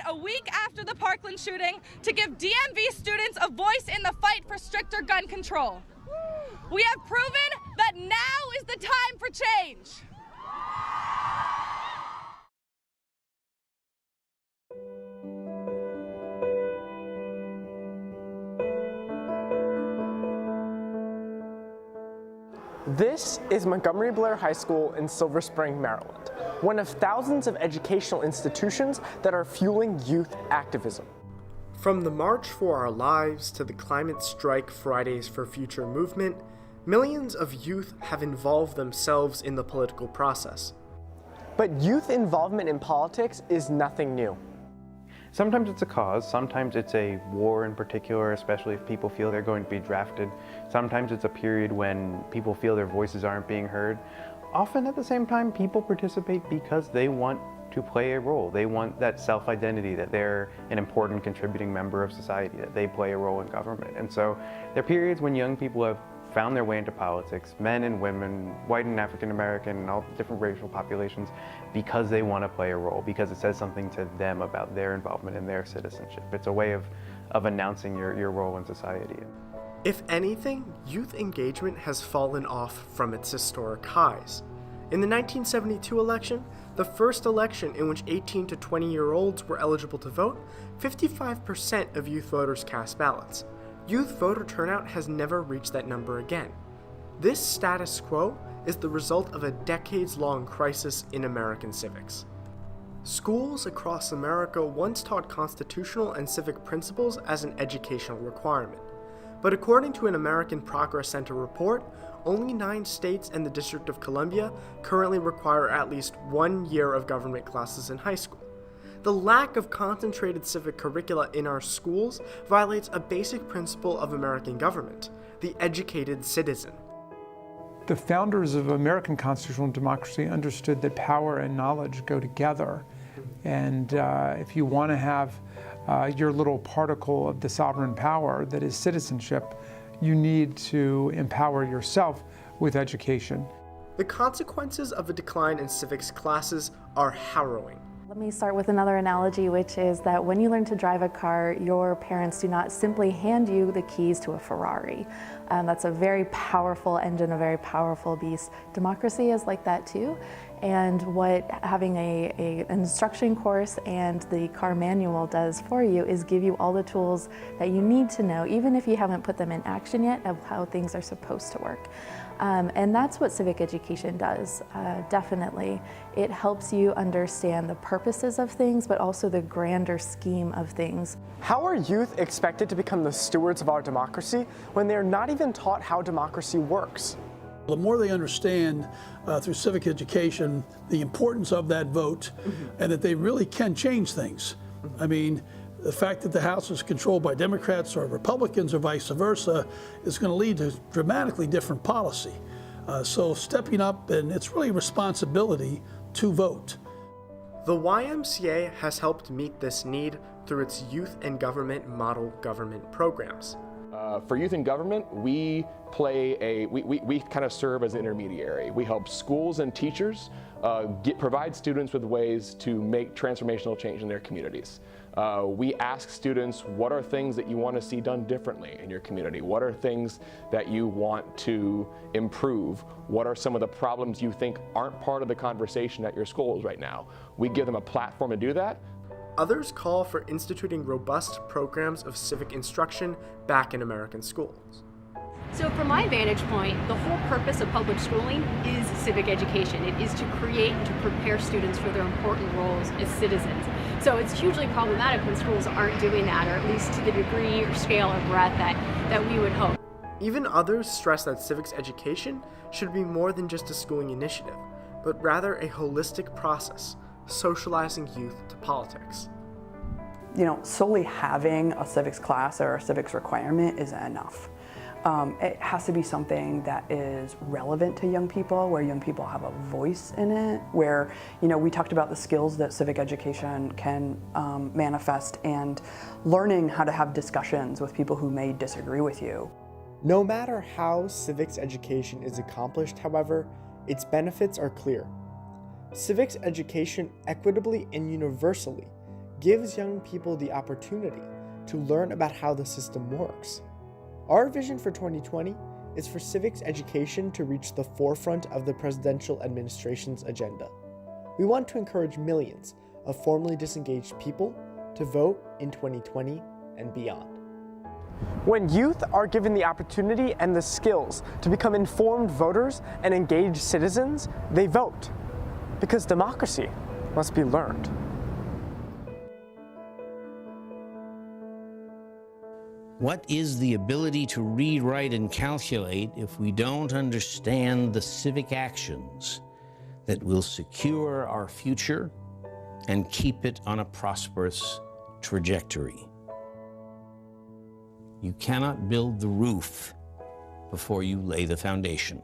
a week after the Parkland shooting to give DMV students a voice in the fight for stricter gun control. We have proven that now is the time for change. This is Montgomery Blair High School in Silver Spring, Maryland, one of thousands of educational institutions that are fueling youth activism. From the March for Our Lives to the Climate Strike Fridays for Future movement, millions of youth have involved themselves in the political process. But youth involvement in politics is nothing new. Sometimes it's a cause, sometimes it's a war in particular, especially if people feel they're going to be drafted. Sometimes it's a period when people feel their voices aren't being heard. Often at the same time, people participate because they want to play a role. They want that self-identity, that they're an important contributing member of society, that they play a role in government. And so there are periods when young people have found their way into politics, men and women, white and African American, and all different racial populations, because they want to play a role, because it says something to them about their involvement in their citizenship. It's a way of announcing your role in society. If anything, youth engagement has fallen off from its historic highs. In the 1972 election, the first election in which 18 to 20-year-olds were eligible to vote, 55% of youth voters cast ballots. Youth voter turnout has never reached that number again. This status quo is the result of a decades-long crisis in American civics. Schools across America once taught constitutional and civic principles as an educational requirement. But according to an American Progress Center report, only 9 states and the District of Columbia currently require at least 1 year of government classes in high school. The lack of concentrated civic curricula in our schools violates a basic principle of American government, the educated citizen. The founders of American constitutional democracy understood that power and knowledge go together. And if you want to have your little particle of the sovereign power that is citizenship, you need to empower yourself with education. The consequences of a decline in civics classes are harrowing. Let me start with another analogy, which is that when you learn to drive a car, your parents do not simply hand you the keys to a Ferrari. That's a very powerful engine, a very powerful beast. Democracy is like that too. And what having an instruction course and the car manual does for you is give you all the tools that you need to know, even if you haven't put them in action yet, of how things are supposed to work. And that's what civic education does, definitely. It helps you understand the purposes of things, but also the grander scheme of things. How are youth expected to become the stewards of our democracy when they're not even taught how democracy works? The more they understand through civic education the importance of that vote and that they really can change things. I mean, the fact that the House is controlled by Democrats or Republicans or vice versa is going to lead to dramatically different policy. So stepping up, and it's really a responsibility to vote. The YMCA has helped meet this need through its youth and government model government programs. For youth in government, we kind of serve as an intermediary. We help schools and teachers provide students with ways to make transformational change in their communities. We ask students, what are things that you want to see done differently in your community? What are things that you want to improve? What are some of the problems you think aren't part of the conversation at your schools right now? We give them a platform to do that. Others call for instituting robust programs of civic instruction back in American schools. So from my vantage point, the whole purpose of public schooling is civic education. It is to create and to prepare students for their important roles as citizens. So it's hugely problematic when schools aren't doing that, or at least to the degree or scale or breadth that we would hope. Even others stress that civics education should be more than just a schooling initiative, but rather a holistic process, socializing youth to politics. You know, solely having a civics class or a civics requirement isn't enough. It has to be something that is relevant to young people, where young people have a voice in it, where, you know, we talked about the skills that civic education can manifest, and learning how to have discussions with people who may disagree with you. No matter how civics education is accomplished, however, its benefits are clear. Civics education equitably and universally gives young people the opportunity to learn about how the system works. Our vision for 2020 is for civics education to reach the forefront of the presidential administration's agenda. We want to encourage millions of formerly disengaged people to vote in 2020 and beyond. When youth are given the opportunity and the skills to become informed voters and engaged citizens, they vote, because democracy must be learned. What is the ability to read, write, and calculate if we don't understand the civic actions that will secure our future and keep it on a prosperous trajectory? You cannot build the roof before you lay the foundation.